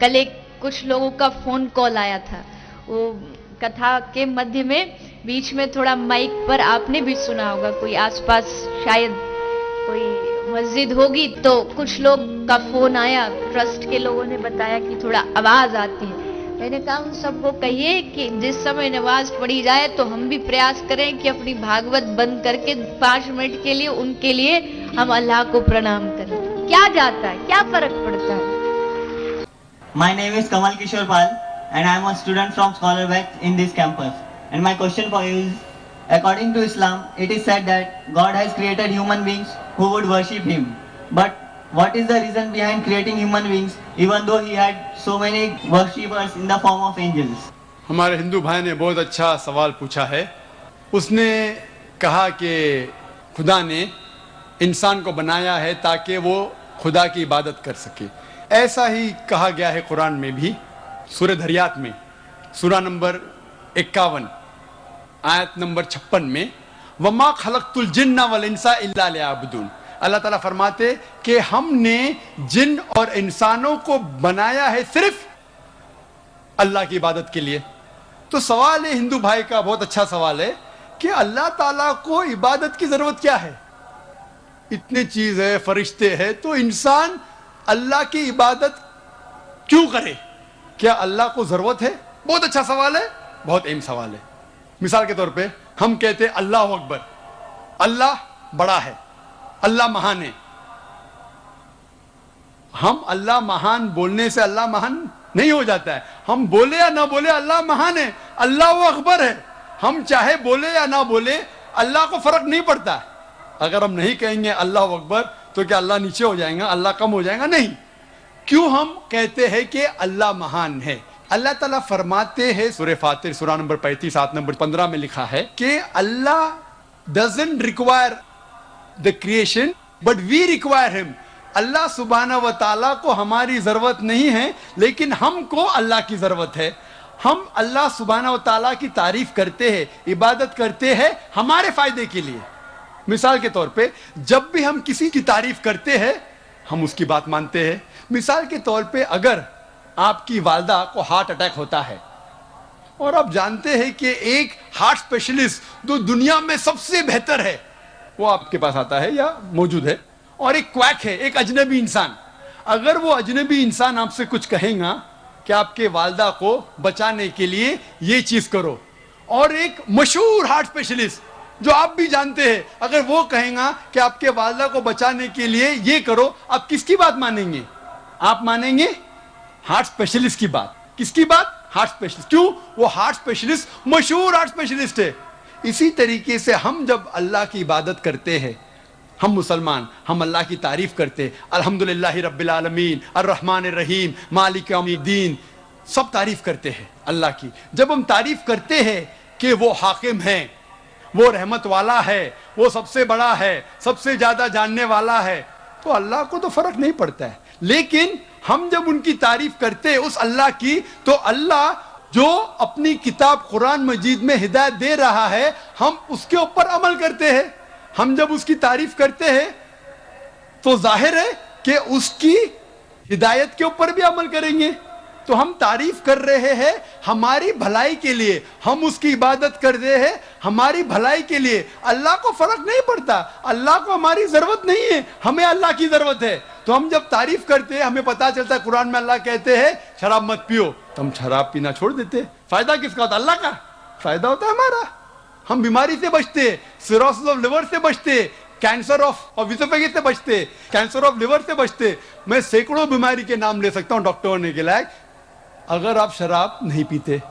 कल एक कुछ लोगों का फोन कॉल आया था, वो कथा के मध्य में बीच में थोड़ा माइक पर आपने भी सुना होगा, कोई आसपास शायद कोई मस्जिद होगी तो कुछ लोग का फोन आया, ट्रस्ट के लोगों ने बताया कि थोड़ा आवाज आती है। मैंने कहा उन सबको कहिए कि जिस समय नमाज पढ़ी जाए तो हम भी प्रयास करें कि अपनी भागवत बंद करके 5 मिनट के लिए उनके लिए हम अल्लाह को प्रणाम करें। क्या जाता है, क्या फर्क पड़ता है? My name is Kamal Kishore Pal and I am a student from Scholar Beck in this campus. And my question for you is, according to Islam, it is said that God has created human beings who would worship Him. But what is the reason behind creating human beings even though He had so many worshippers in the form of angels? हमारे हिंदू भाई ने बहुत अच्छा सवाल पूछा है। उसने कहा कि खुदा ने इंसान को बनाया है ताकि वो खुदा की इबादत कर सके। ऐसा ही कहा गया है कुरान में भी, सूरह धरियात में, सूरा नंबर 51 आयत नंबर 56 में, वमा खलक़तुल जिन्ना वल इंसा इल्ला लियअबुदून। अल्लाह ताला फरमाते कि हमने जिन और इंसानों को बनाया है सिर्फ अल्लाह की इबादत के लिए। तो सवाल है हिंदू भाई का, बहुत अच्छा सवाल है कि अल्लाह ताला को इबादत की जरूरत क्या है? इतने चीज है, फरिश्ते हैं, तो इंसान अल्लाह की इबादत क्यों करे? क्या अल्लाह को जरूरत है? बहुत अच्छा सवाल है, बहुत अहम सवाल है। मिसाल के तौर पे हम कहते हैं अल्लाह अकबर, अल्लाह बड़ा है, अल्लाह महान है। हम अल्लाह महान बोलने से अल्लाह महान नहीं हो जाता है। हम बोले या ना बोले अल्लाह महान है, अल्लाह वो अकबर है। हम चाहे बोले या ना बोले अल्लाह को फर्क नहीं पड़ता। अगर हम नहीं कहेंगे अल्लाह अकबर तो क्या अल्लाह नीचे हो जाएगा, अल्लाह कम हो जाएगा? नहीं। क्यों हम कहते हैं कि अल्लाह महान है? अल्लाह ताला फरमाते हैं सूरह फातिर सूरा नंबर 35 आयत नंबर 15 में लिखा है कि Allah doesn't require the creation but we require him. Allah सुब्हाना व ताला को हमारी जरूरत नहीं है, लेकिन हमको अल्लाह की जरूरत है। हम अल्लाह सुब्हाना व ताला की तारीफ करते हैं, इबादत करते हैं हमारे फायदे के लिए। मिसाल के तौर पे जब भी हम किसी की तारीफ करते हैं हम उसकी बात मानते हैं। मिसाल के तौर पे अगर आपकी वालदा को हार्ट अटैक होता है और आप जानते हैं कि एक हार्ट स्पेशलिस्ट जो दुनिया में सबसे बेहतर है वो आपके पास आता है या मौजूद है, और एक क्वैक है, एक अजनबी इंसान, अगर वो अजनबी इंसान आपसे कुछ कहेगा कि आपके वालदा को बचाने के लिए ये चीज करो, और एक मशहूर हार्ट स्पेशलिस्ट जो आप भी जानते हैं अगर वो कहेगा कि आपके वालदा को बचाने के लिए ये करो, आप किसकी बात मानेंगे? आप मानेंगे हार्ट स्पेशलिस्ट की बात। किसकी बात? Heart specialist. क्यों? वो हार्ट स्पेशलिस्ट मशहूर हार्ट स्पेशलिस्ट है। इसी तरीके से हम जब अल्लाह की इबादत करते हैं, हम मुसलमान, हम अल्लाह की तारीफ करते, अल्हम्दुलिल्लाहि रब्बिल आलमीन अर्रहमानिर रहीम मालिक यौमिद्दीन, सब तारीफ करते हैं अल्लाह की। जब हम तारीफ करते हैं कि वो हाकिम है, वो रहमत वाला है, वो सबसे बड़ा है, सबसे ज्यादा जानने वाला है, तो अल्लाह को तो फर्क नहीं पड़ता है। लेकिन हम जब उनकी तारीफ करते हैं उस अल्लाह की, तो अल्लाह जो अपनी किताब कुरान मजीद में हिदायत दे रहा है हम उसके ऊपर अमल करते हैं। हम जब उसकी तारीफ करते हैं तो जाहिर है कि उसकी हिदायत के ऊपर भी अमल करेंगे। तो हम तारीफ कर रहे हैं हमारी भलाई के लिए, हम उसकी इबादत कर रहे हैं हमारी भलाई के लिए। अल्लाह को फर्क नहीं पड़ता, अल्लाह को हमारी जरूरत नहीं है, हमें अल्लाह की जरूरत है। तो हम जब तारीफ करते हैं हमें पता चलता है कुरान में अल्लाह कहते हैं शराब मत पियो, तो हम शराब पीना छोड़ देते। फायदा किसका होता है? अल्लाह का फायदा होता है हमारा। हम बीमारी से बचते, सिरोसिस ऑफ लिवर से बचते, कैंसर ऑफ विसोफेगस से बचते, कैंसर ऑफ लिवर से बचते। मैं सैकड़ों बीमारी के नाम ले सकता हूं डॉक्टर होने के लायक, अगर आप शराब नहीं पीते।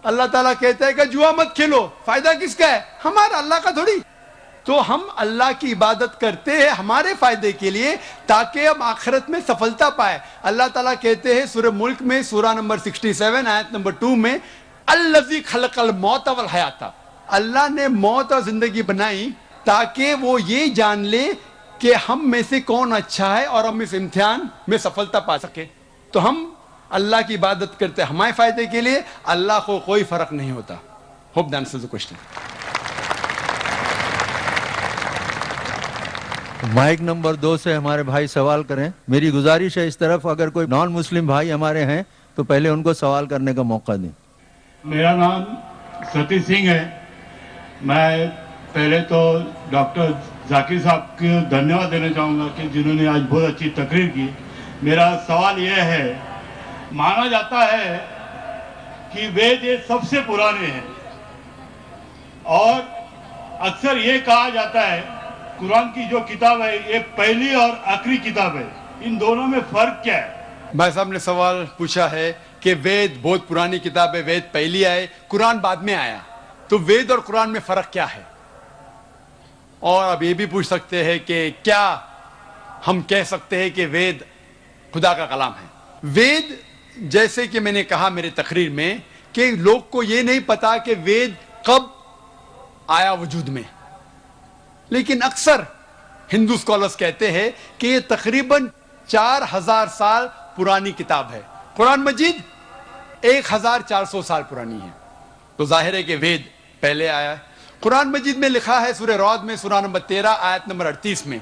अल्लाह ताला कहता है कि जुआ मत खेलो, फायदा किसका है? हमारा, अल्लाह का थोड़ी। तो हम अल्लाह की इबादत करते हैं हमारे फायदे के लिए ताकि हम आखिरत में सफलता पाए। अल्लाह ताला कहते हैं सूरह मुल्क में सूरा नंबर 67 आयत नंबर 2 में, अल्लज़ी खलक़ल मौत वल हयाता, अल्लाह ने मौत और जिंदगी बनाई ताकि वो ये जान ले कि हम में से कौन अच्छा है और हम इस इम्तिहान में सफलता पा सके। तो हम अल्लाह की इबादत करते हमारे फायदे के लिए, अल्लाह को कोई फर्क नहीं होता। Hope that answers the question. Mic number 2 سے ہمارے بھائی سوال کریں. میری گزارش ہے اس طرف اگر کوئی نان مسلم بھائی ہمارے ہیں تو پہلے ان کو سوال کرنے کا موقع دیں. میرا نام ستی سنگھ ہے. میں پہلے تو ڈاکٹر ذاکر صاحب کو دھنیہ واد دینا چاہوں گا کہ جنہوں نے آج بہت اچھی تقریر کی. میرا سوال یہ ہے, مانا جاتا ہے کہ وید یہ سب سے پرانے ہیں اور اکثر یہ کہا جاتا ہے قرآن کی جو کتاب ہے یہ پہلی اور آخری کتاب ہے, ان دونوں میں فرق کیا ہے؟ بھائی صاحب نے سوال پوچھا ہے کہ وید بہت پرانی کتاب ہے, وید پہلی آئے, قرآن بعد میں آیا, تو وید اور قرآن میں فرق کیا ہے؟ اور اب یہ بھی پوچھ سکتے ہیں کہ کیا ہم کہہ سکتے ہیں کہ وید خدا کا کلام ہے؟ وید جیسے کہ میں نے کہا میرے تقریر میں کہ لوگ کو یہ نہیں پتا کہ وید کب آیا وجود میں, لیکن اکثر ہندو سکالرز کہتے ہیں کہ یہ تقریباً 4000 سال پرانی کتاب ہے. قرآن مجید 1400 سال پرانی ہے, تو ظاہر ہے کہ وید پہلے آیا ہے. قرآن مجید میں لکھا ہے سورہ رعد میں سورہ نمبر 13 آیت نمبر 38 میں,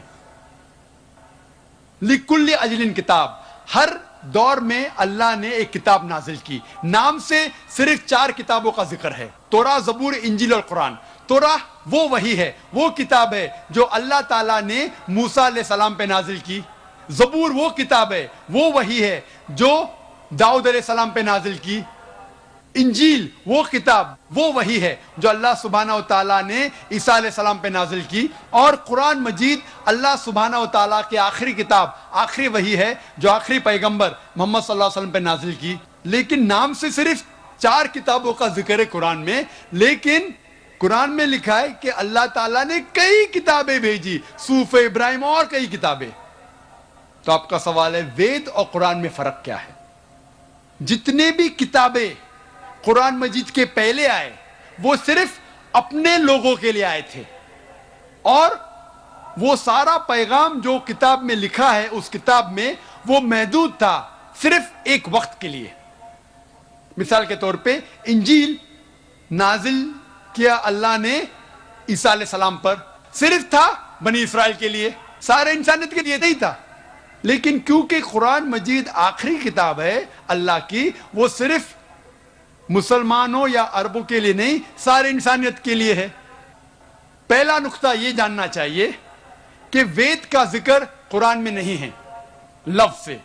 لِكُلِّ اجلٍ کتاب, ہر دور میں اللہ نے ایک کتاب نازل کی. نام سے صرف 4 کتابوں کا ذکر ہے, توراہ, زبور, انجیل اور قرآن. توراہ وہ وحی ہے, وہ کتاب ہے جو اللہ تعالیٰ نے موسیٰ علیہ السلام پہ نازل کی. زبور وہ کتاب ہے, وہ وحی ہے جو داؤد علیہ السلام پہ نازل کی. انجیل وہ کتاب, وہ وحی ہے جو اللہ سبحانہ و تعالیٰ نے عیسیٰ علیہ السلام پہ نازل کی. اور قرآن مجید اللہ سبحانہ و تعالیٰ کی آخری کتاب, آخری وحی ہے جو آخری پیغمبر محمد صلی اللہ علیہ وسلم پہ نازل کی. لیکن نام سے صرف 4 کتابوں کا ذکر ہے قرآن میں, لیکن قرآن میں لکھا ہے کہ اللہ تعالیٰ نے کئی کتابیں بھیجی, صحف ابراہیم اور کئی کتابیں. تو آپ کا سوال ہے وید اور قرآن میں فرق کیا ہے؟ جتنے بھی کتابیں قرآن مجید کے پہلے آئے وہ صرف اپنے لوگوں کے لیے آئے تھے, اور وہ سارا پیغام جو کتاب میں لکھا ہے اس کتاب میں وہ محدود تھا صرف ایک وقت کے لیے. مثال کے طور پہ انجیل نازل کیا اللہ نے عیسیٰ علیہ السلام پر, صرف تھا بنی اسرائیل کے لیے, سارے انسانیت کے لیے نہیں تھا. لیکن کیونکہ قرآن مجید آخری کتاب ہے اللہ کی, وہ صرف مسلمانوں یا عربوں کے لیے نہیں, سارے انسانیت کے لیے ہے. پہلا نقطہ یہ جاننا چاہیے کہ وید کا ذکر قرآن میں نہیں ہے. لفظ سے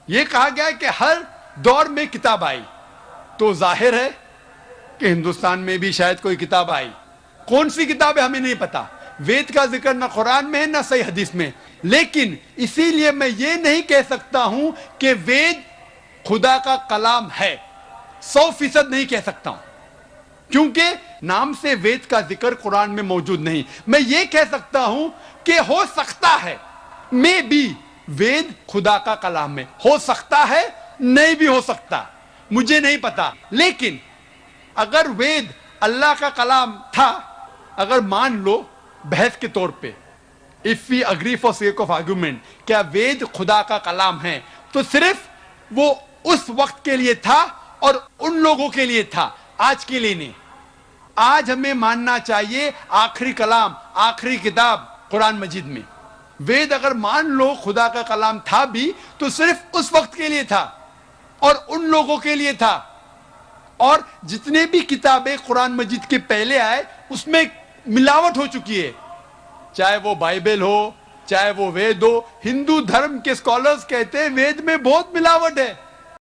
یہ کہا گیا ہے کہ ہر دور میں کتاب آئی, تو ظاہر ہے کہ ہندوستان میں بھی شاید کوئی کتاب آئی. کون سی کتاب ہے ہمیں نہیں پتا. وید کا ذکر نہ قرآن میں ہے نہ صحیح حدیث میں. لیکن اسی لیے میں یہ نہیں کہہ سکتا ہوں کہ وید خدا کا کلام ہے, 100% نہیں کہہ سکتا ہوں, کیونکہ نام سے وید کا ذکر قرآن میں موجود نہیں. میں یہ کہہ سکتا ہوں کہ ہو سکتا ہے, میں بھی وید خدا کا کلام ہے, ہو سکتا ہے, نہیں بھی ہو سکتا, مجھے نہیں پتا. لیکن اگر وید اللہ کا کلام تھا, اگر مان لو بحث کے طور پہ, if we agree for sake of argument, کیا وید خدا کا کلام ہے, تو صرف وہ اس وقت کے لیے تھا اور ان لوگوں کے لیے تھا, آج کے لیے نہیں. آج ہمیں ماننا چاہیے آخری کلام, آخری کتاب قرآن مجید میں. وید اگر مان لو خدا کا کلام تھا بھی تو صرف اس وقت کے لیے تھا اور ان لوگوں کے لیے تھا. اور جتنے بھی کتابیں قرآن مجید کے پہلے آئے اس میں ملاوٹ ہو چکی ہے, چاہے وہ بائبل ہو, چاہے وہ وید ہو. ہندو دھرم کے اسکالرز کہتے ہیں وید میں بہت ملاوٹ ہے.